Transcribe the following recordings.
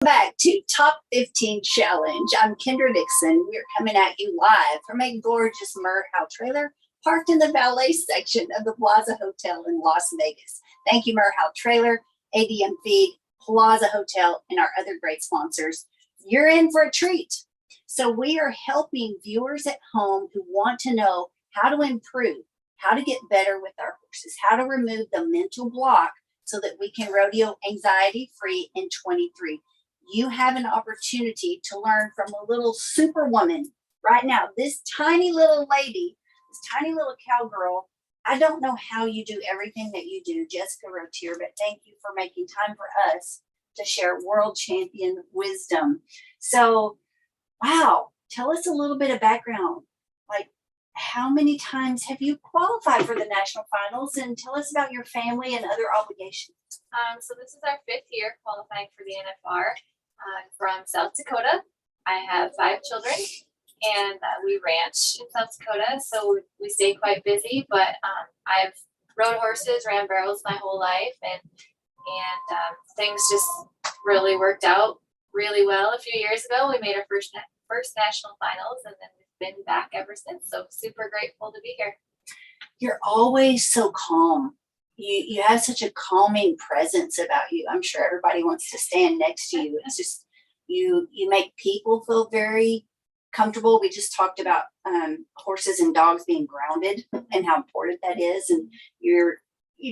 Back to Top 15 Challenge. I'm Kendra Dixon. We're coming at you live from a gorgeous Merhow trailer parked in the valet section of the Plaza Hotel in Las Vegas. Thank you, Merhow Trailer, ADM Feed, Plaza Hotel, and our other great sponsors. You're in for a treat. So we are helping viewers at home who want to know how to improve, how to get better with our horses, how to remove the mental block so that we can rodeo anxiety free in 23. You have an opportunity to learn from a little superwoman right now. This tiny little lady, this tiny little cowgirl. I don't know how you do everything that you do, Jessica Routier, but thank you for making time for us to share world champion wisdom. So, wow, tell us a little bit of background. Like, how many times have you qualified for the national finals? And tell us about your family and other obligations. So this is our 5th year qualifying for the NFR. I'm from South Dakota. I have 5 children, and we ranch in South Dakota, so we stay quite busy. But I've rode horses, ran barrels my whole life, and things just really worked out really well. A few years ago, we made our first national finals, and then we've been back ever since. So super grateful to be here. You're always so calm. You have such a calming presence about you. I'm sure everybody wants to stand next to you. It's just you make people feel very comfortable. We just talked about horses and dogs being grounded and how important that is. And you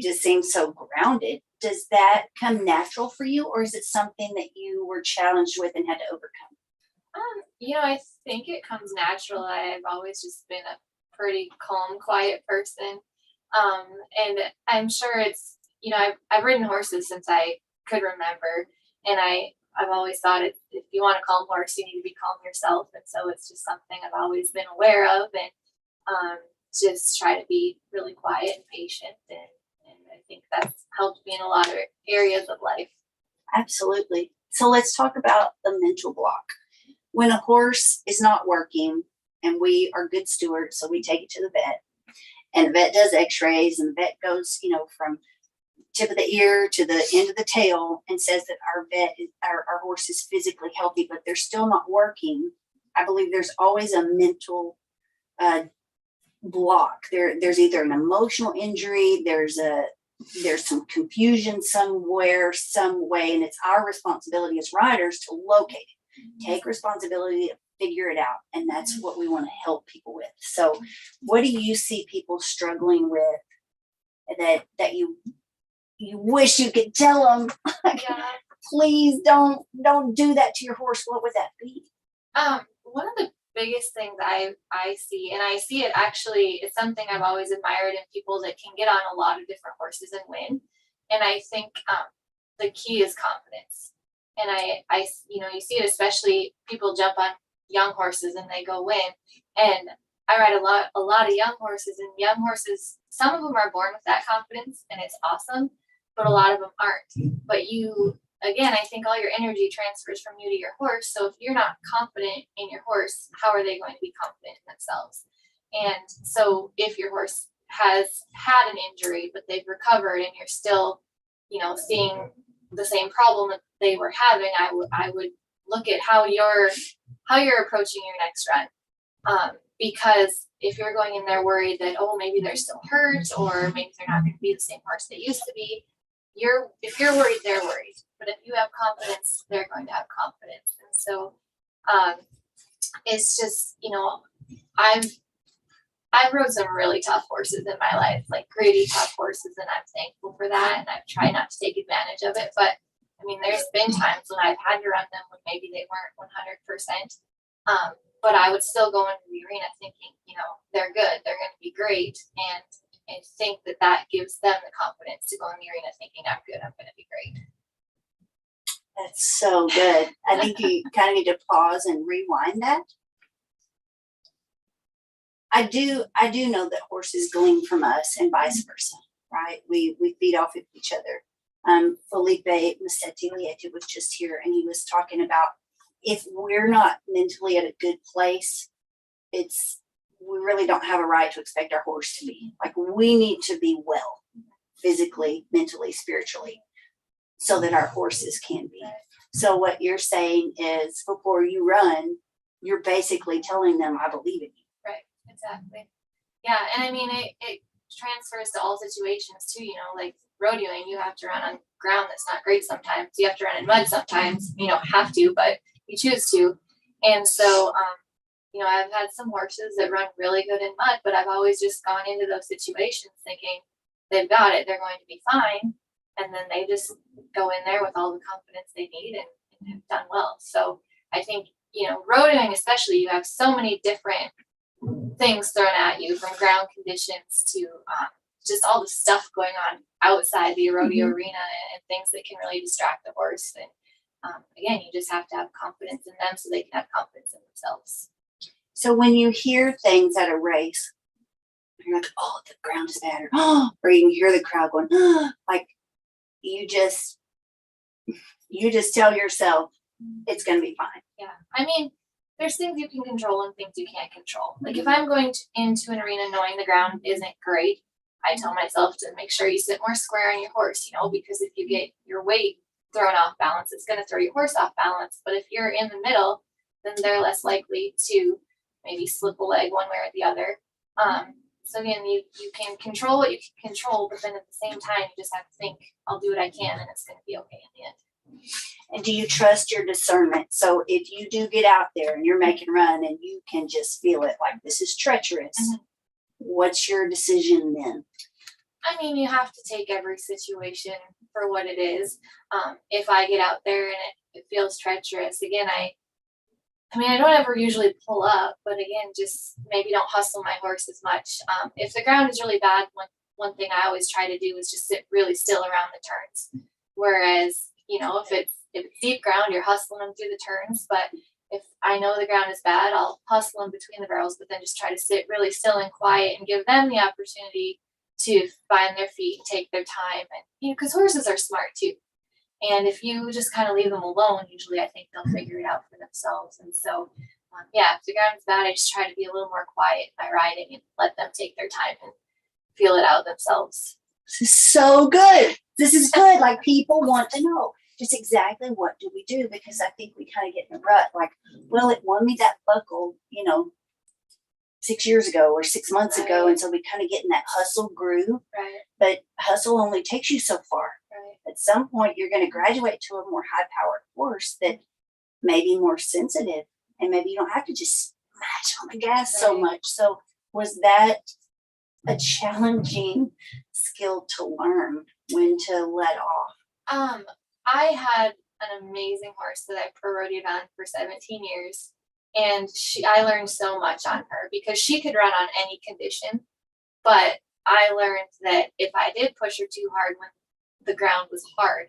just seem so grounded. Does that come natural for you, or is it something that you were challenged with and had to overcome? I think it comes natural. I've always just been a pretty calm, quiet person. And I'm sure it's, I've ridden horses since I could remember. And I've always thought if you want a calm horse, you need to be calm yourself. And so it's just something I've always been aware of, and just try to be really quiet and patient. And I think that's helped me in a lot of areas of life. Absolutely. So let's talk about the mental block. When a horse is not working, and we are good stewards, so we take it to the vet, and the vet does x-rays, and the vet goes, from tip of the ear to the end of the tail and says that our horse is physically healthy, but they're still not working. I believe there's always a mental block. There's either an emotional injury, there's some confusion somewhere, some way, and it's our responsibility as riders to locate it, take responsibility, figure it out. And that's what we want to help people with. So what do you see people struggling with that you wish you could tell them, please don't do that to your horse? What would that be? One of the biggest things I see, and I see it actually, it's something I've always admired in people that can get on a lot of different horses and win. And I think the key is confidence. And I you see it, especially people jump on young horses and they go win. And I ride a lot of young horses, and young horses, some of them are born with that confidence, and it's awesome, but a lot of them aren't. But again, I think all your energy transfers from you to your horse. So if you're not confident in your horse, how are they going to be confident in themselves? And so if your horse has had an injury, but they've recovered, and you're still, seeing the same problem that they were having, I would look at how you're approaching your next run. Because if you're going in there worried that, maybe they're still hurt, or maybe they're not going to be the same horse they used to be, if you're worried, they're worried. But if you have confidence, they're going to have confidence. And so it's just, I've rode some really tough horses in my life, like gritty, tough horses, and I'm thankful for that. And I've tried not to take advantage of it. But there's been times when I've had to run them when maybe they weren't 100%. But I would still go into the arena thinking, they're good, they're going to be great. And I think that gives them the confidence to go in the arena thinking, I'm good, I'm going to be great. That's so good. I think you kind of need to pause and rewind that. I do know that horses glean from us and vice versa, right? We feed off of each other. Felipe Massetti Lieta was just here, and he was talking about if we're not mentally at a good place, we really don't have a right to expect our horse to be. Like, we need to be well, physically, mentally, spiritually, so that our horses can be. So what you're saying is before you run, you're basically telling them, I believe in you. Right. Exactly. Yeah. And I mean, it transfers to all situations too, like rodeoing, you have to run on ground that's not great sometimes. You have to run in mud sometimes. You don't have to, but you choose to. And so, I've had some horses that run really good in mud, but I've always just gone into those situations thinking they've got it, they're going to be fine. And then they just go in there with all the confidence they need and have done well. So I think, rodeoing especially, you have so many different things thrown at you from ground conditions to just all the stuff going on outside the rodeo arena and things that can really distract the horse. And again, you just have to have confidence in them so they can have confidence in themselves. So when you hear things at a race, you're like, oh, the ground is bad, or you hear the crowd going, like you just tell yourself it's going to be fine. Yeah. I mean, there's things you can control and things you can't control. Like if I'm going into an arena knowing the ground isn't great, I tell myself to make sure you sit more square on your horse, because if you get your weight thrown off balance, it's going to throw your horse off balance. But if you're in the middle, then they're less likely to maybe slip a leg one way or the other. So again, you can control what you can control, but then at the same time, you just have to think, I'll do what I can and it's going to be okay in the end. And do you trust your discernment? So if you do get out there and you're making run and you can just feel it like this is treacherous, what's your decision then? I mean, you have to take every situation for what it is. If I get out there and it feels treacherous, again, I don't ever usually pull up, but again, just maybe don't hustle my horse as much. If the ground is really bad, one thing I always try to do is just sit really still around the turns. Whereas, if it's deep ground, you're hustling them through the turns. But if I know the ground is bad, I'll hustle them between the barrels, but then just try to sit really still and quiet and give them the opportunity to find their feet and take their time. And, because horses are smart too. And if you just kind of leave them alone, usually I think they'll figure it out for themselves. And so, if the ground is bad, I just try to be a little more quiet in my riding and let them take their time and feel it out themselves. This is so good. This is good. Like people want to know just exactly what do we do, because I think we kind of get in a rut. Like, well, it won me that buckle, 6 years ago or 6 months ago. And so we kind of get in that hustle groove. Right. But hustle only takes you so far. Right. At some point, you're going to graduate to a more high-powered horse that may be more sensitive. And maybe you don't have to just smash on the gas so much. So was that a challenging skill to learn when to let off? I had an amazing horse that I pro rodeoed on for 17 years. And I learned so much on her because she could run on any condition. But I learned that if I did push her too hard when the ground was hard,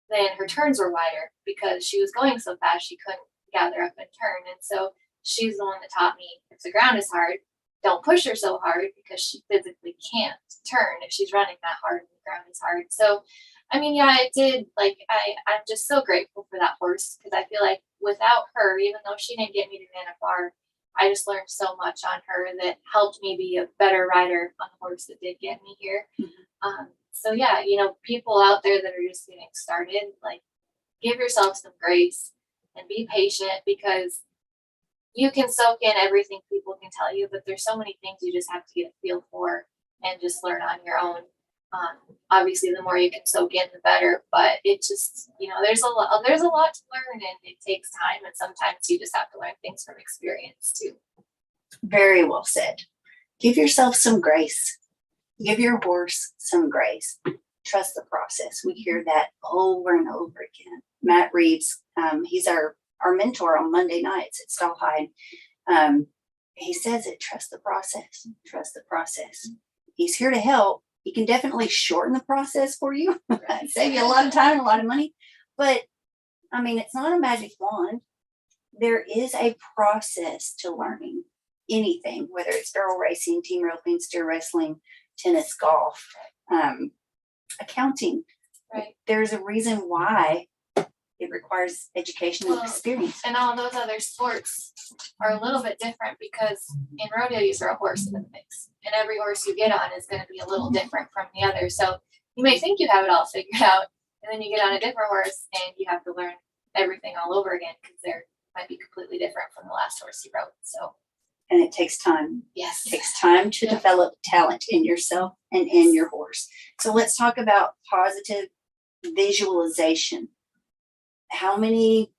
then her turns were wider because she was going so fast she couldn't gather up and turn. And so she's the one that taught me, if the ground is hard, don't push her so hard because she physically can't turn if she's running that hard and the ground is hard. So, it did. I'm just so grateful for that horse because I feel like without her, even though she didn't get me to Nana Far, I just learned so much on her that helped me be a better rider on the horse that did get me here. People out there that are just getting started, give yourself some grace and be patient because you can soak in everything people can tell you, but there's so many things you just have to get a feel for and just learn on your own. Obviously, the more you can soak in, the better. But it just, there's a lot to learn, and it takes time. And sometimes you just have to learn things from experience too. Very well said. Give yourself some grace. Give your horse some grace. Trust the process. We hear that over and over again. Matt Reeves, he's our mentor on Monday nights at Stall High. He says it, trust the process. Trust the process. He's here to help. He can definitely shorten the process for you, save you a lot of time, a lot of money. But it's not a magic wand. There is a process to learning anything, whether it's barrel racing, team roping, steer wrestling, tennis, golf, accounting. Right. There's a reason why it requires education and experience. And all those other sports are a little bit different because in rodeo you throw a horse in the mix, and every horse you get on is going to be a little different from the other. So you may think you have it all figured out, and then you get on a different horse and you have to learn everything all over again because they're might be completely different from the last horse you rode. So And it takes time. yes, It takes time to develop talent in yourself and in your horse. So let's talk about positive visualization. How many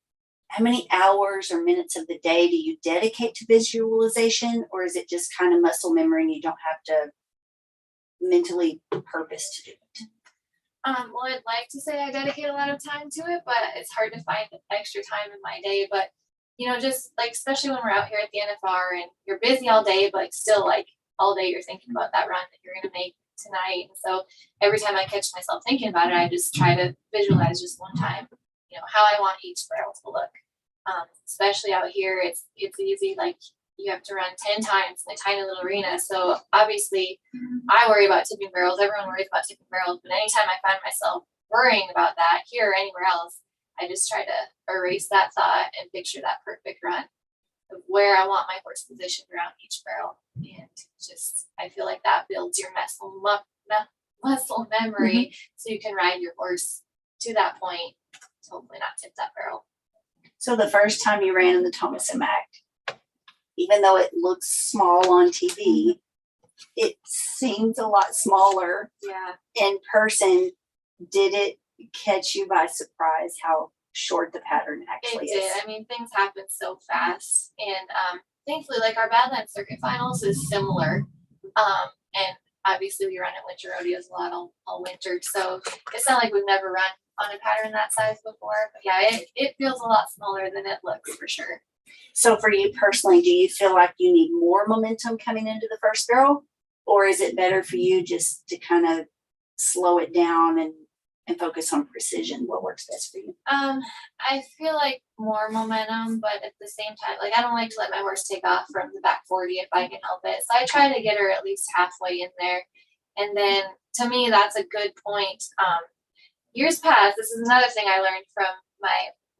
hours or minutes of the day do you dedicate to visualization, or is it just kind of muscle memory and you don't have to mentally purpose to do it? well, I'd like to say I dedicate a lot of time to it, but it's hard to find extra time in my day. But just like especially when we're out here at the NFR and you're busy all day, but still like all day you're thinking about that run that you're gonna make tonight. And so every time I catch myself thinking about it, I just try to visualize just one time, how I want each barrel to look. Especially out here, it's easy. Like you have to run 10 times in a tiny little arena. So obviously I worry about tipping barrels. Everyone worries about tipping barrels. But anytime I find myself worrying about that here or anywhere else, I just try to erase that thought and picture that perfect run of where I want my horse positioned around each barrel. And just, I feel like that builds your muscle memory so you can ride your horse to that point to hopefully not tip that barrel. So the first time you ran in the Thomas and Mack, even though it looks small on TV, it seems a lot smaller in person. Did it catch you by surprise how short the pattern actually is? It did. I mean, things happen so fast. And thankfully, like our Badlands Circuit Finals is similar. And obviously we run at winter rodeos a lot all winter. So it's not like we've never run on a pattern that size before. But yeah, it feels a lot smaller than it looks for sure. So for you personally, do you feel like you need more momentum coming into the first barrel? Or is it better for you just to kind of slow it down and focus on precision? What works best for you? I feel like more momentum, but at the same time, like I don't like to let my horse take off from the back 40 if I can help it. So I try to get her at least halfway in there. And then to me, that's a good point. Years past, this is another thing I learned from my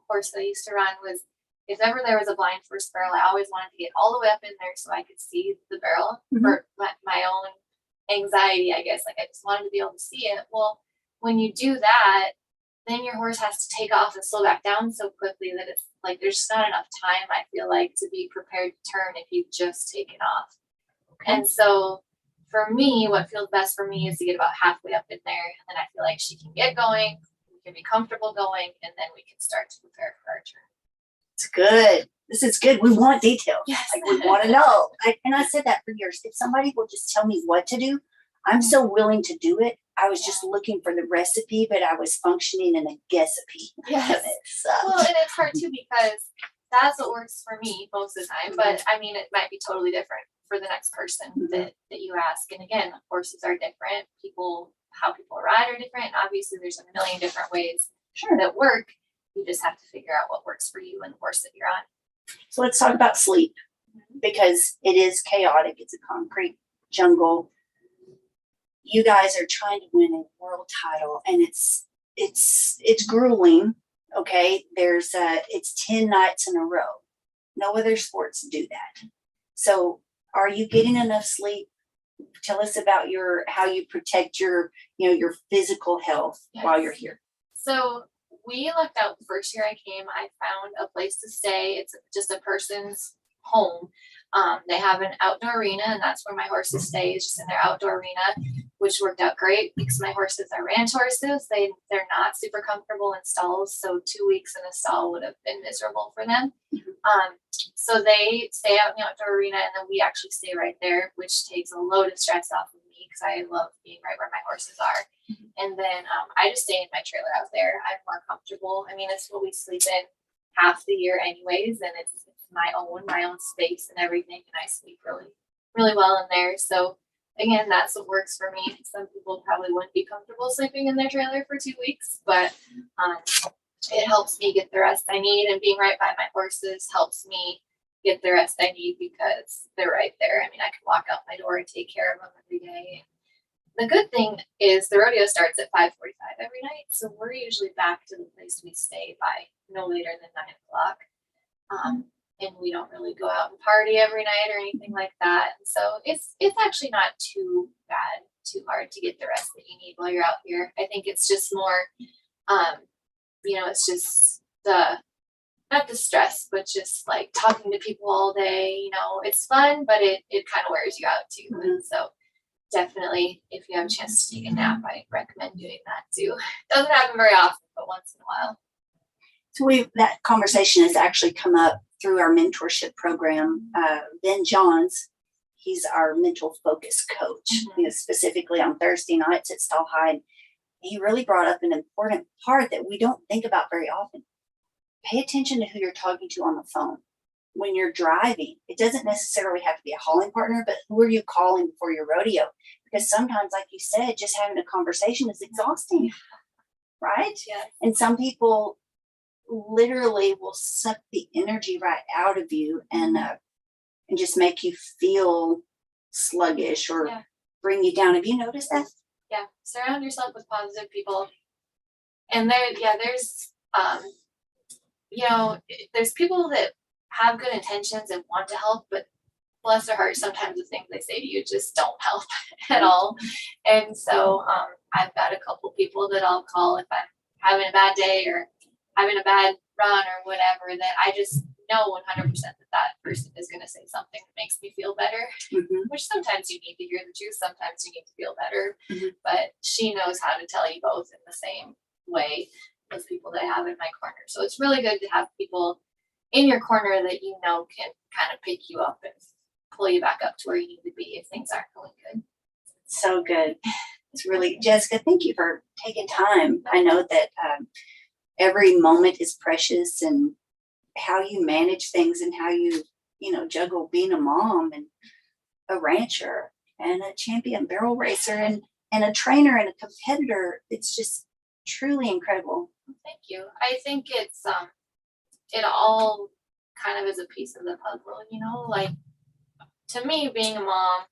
horse that I used to run was if ever there was a blind first barrel, I always wanted to get all the way up in there so I could see the barrel for my own anxiety, I guess. Like I just wanted to be able to see it. Well, when you do that, then your horse has to take off and slow back down so quickly that it's like there's just not enough time, I feel like, to be prepared to turn if you've just taken off. Okay. And so for me, what feels best for me is to get about halfway up in there, and then I feel like she can get going, we can be comfortable going, and then we can start to prepare for our turn. It's good. This is good. We want details. Yes. Like we want to know. And I said that for years. If somebody will just tell me what to do, I'm so willing to do it. I was just looking for the recipe, but I was functioning in a guessapy. Yes. Well, and it's hard too because that's what works for me most of the time. But I mean, it might be totally different for the next person that you ask. And again, horses are different. How people ride are different. Obviously, there's a million different ways that work. You just have to figure out what works for you and the horse that you're on. So let's talk about sleep because it is chaotic. It's a concrete jungle. You guys are trying to win a world title, and it's grueling. Okay, it's 10 nights in a row. No other sports do that. So, are you getting enough sleep? Tell us about how you protect your physical health while you're here. So we lucked out the first year I came. I found a place to stay. It's just a person's home. They have an outdoor arena, and that's where my horses stay, is just in their outdoor arena, which worked out great because my horses are ranch horses. They're not super comfortable in stalls, so 2 weeks in a stall would have been miserable for them. So they stay out in the outdoor arena, and then we actually stay right there, which takes a load of stress off of me because I love being right where my horses are. And then I just stay in my trailer out there. I'm more comfortable. I mean, it's what we sleep in half the year anyways, and it's my own space and everything, and I sleep really, really well in there. So again, that's what works for me. Some people probably wouldn't be comfortable sleeping in their trailer for 2 weeks, but it helps me get the rest I need, and being right by my horses helps me get the rest I need because they're right there. I mean, I can walk out my door and take care of them every day. The good thing is the rodeo starts at 5:45 every night, so we're usually back to the place we stay by no later than 9 o'clock. And we don't really go out and party every night or anything like that. And so it's actually not too bad, too hard to get the rest that you need while you're out here. I think it's just more, it's just the not the stress, but just like talking to people all day, it's fun, but it kind of wears you out too. And so definitely if you have a chance to take a nap, I recommend doing that too. Doesn't happen very often, but once in a while. So that conversation has actually come up through our mentorship program. Ben Johns, he's our mental focus coach, specifically on Thursday nights at Stall High. And he really brought up an important part that we don't think about very often. Pay attention to who you're talking to on the phone. When you're driving, it doesn't necessarily have to be a hauling partner, but who are you calling before your rodeo? Because sometimes, like you said, just having a conversation is exhausting, right? Yeah. And some people literally will suck the energy right out of you and just make you feel sluggish or bring you down. Have you noticed that? Yeah. Surround yourself with positive people. And there's people that have good intentions and want to help, but bless their heart, sometimes the things they say to you just don't help at all. And so I've got a couple people that I'll call if I'm having a bad day or having a bad run or whatever, that I just know 100% that person is going to say something that makes me feel better, which sometimes you need to hear the truth, sometimes you need to feel better, but she knows how to tell you both in the same way, those people that I have in my corner. So it's really good to have people in your corner that can kind of pick you up and pull you back up to where you need to be if things aren't going good. So good. It's really, Jessica, thank you for taking time. I know that every moment is precious, and how you manage things and how you juggle being a mom and a rancher and a champion barrel racer and a trainer and a competitor. It's just truly incredible. Thank you. I think it's it all kind of is a piece of the puzzle, like to me, being a mom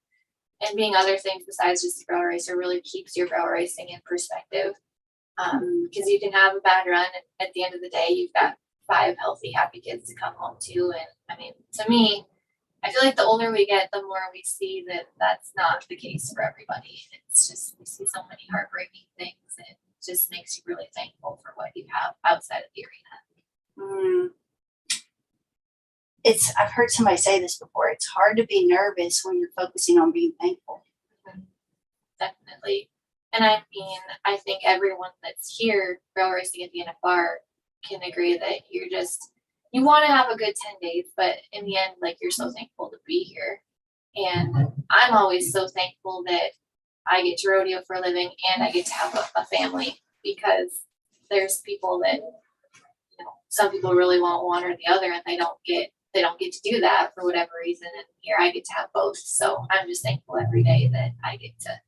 and being other things besides just a barrel racer really keeps your barrel racing in perspective. Because you can have a bad run and at the end of the day, you've got 5 healthy, happy kids to come home to. And I mean, to me, I feel like the older we get, the more we see that that's not the case for everybody. It's just, we see so many heartbreaking things, and it just makes you really thankful for what you have outside of the arena. I've heard somebody say this before. It's hard to be nervous when you're focusing on being thankful. Definitely. And I mean, I think everyone that's here barrel racing at the NFR can agree that you want to have a good 10 days, but in the end, like, you're so thankful to be here. And I'm always so thankful that I get to rodeo for a living and I get to have a family, because there's people that, some people really want one or the other, and they don't get to do that for whatever reason. And here I get to have both. So I'm just thankful every day that I get to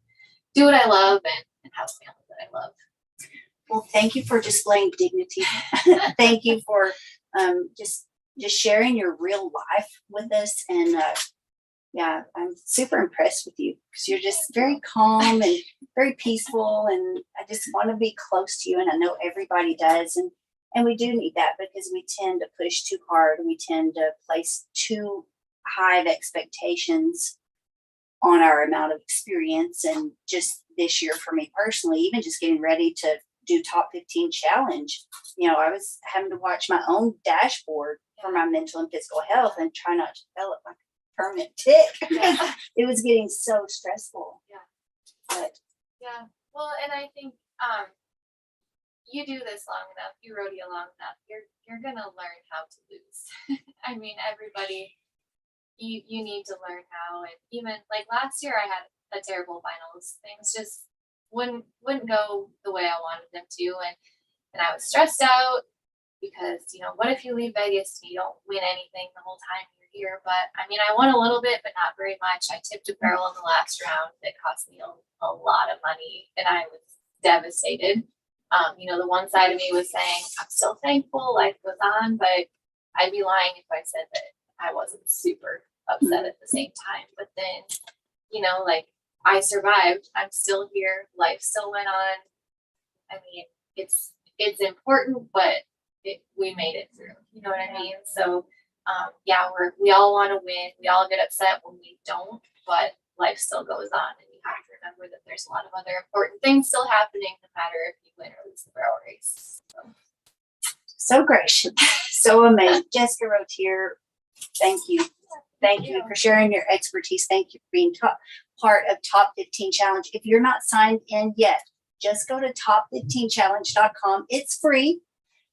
do what I love and have a family that I love. Well, thank you for displaying dignity. Thank you for just sharing your real life with us. And I'm super impressed with you, because you're just very calm and very peaceful. And I just want to be close to you. And I know everybody does. And we do need that, because we tend to push too hard. We tend to place too high of expectations on our amount of experience. And just this year for me personally, even just getting ready to do top 15 challenge, I was having to watch my own dashboard for my mental and physical health and try not to develop like a permanent tick. Yeah. It was getting so stressful. Well, and I think you do this long enough, you rodeo long enough, you're gonna learn how to lose. I mean, everybody, you need to learn how. And even like last year, I had a terrible finals. Things just wouldn't go the way I wanted them to, and I was stressed out because what if you leave Vegas and you don't win anything the whole time you're here? But I mean, I won a little bit, but not very much. I tipped a barrel in the last round that cost me a lot of money, and I was devastated. The one side of me was saying, I'm still thankful, life goes on, but I'd be lying if I said that I wasn't super upset at the same time. But then, like, I survived. I'm still here. Life still went on. I mean, it's important, but we made it through. You know what I mean? So, we all want to win. We all get upset when we don't, but life still goes on, and you have to remember that there's a lot of other important things still happening, no matter if you win or lose the barrel race. So, So gracious, so amazing. Jessica Routier, thank you. Thank you for sharing your expertise. Thank you for being part of Top 15 Challenge. If you're not signed in yet, just go to top15challenge.com. It's free.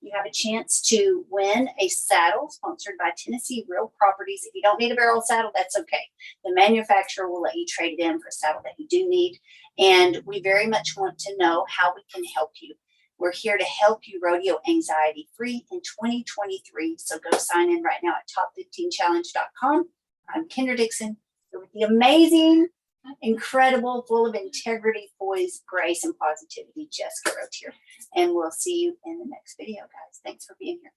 You have a chance to win a saddle sponsored by Tennessee Real Properties. If you don't need a barrel saddle, that's okay. The manufacturer will let you trade it in for a saddle that you do need. And we very much want to know how we can help you. We're here to help you rodeo anxiety free in 2023. So go sign in right now at top15challenge.com. I'm Kendra Dixon with the amazing, incredible, full of integrity, poise, grace, and positivity, Jessica Routier. And we'll see you in the next video, guys. Thanks for being here.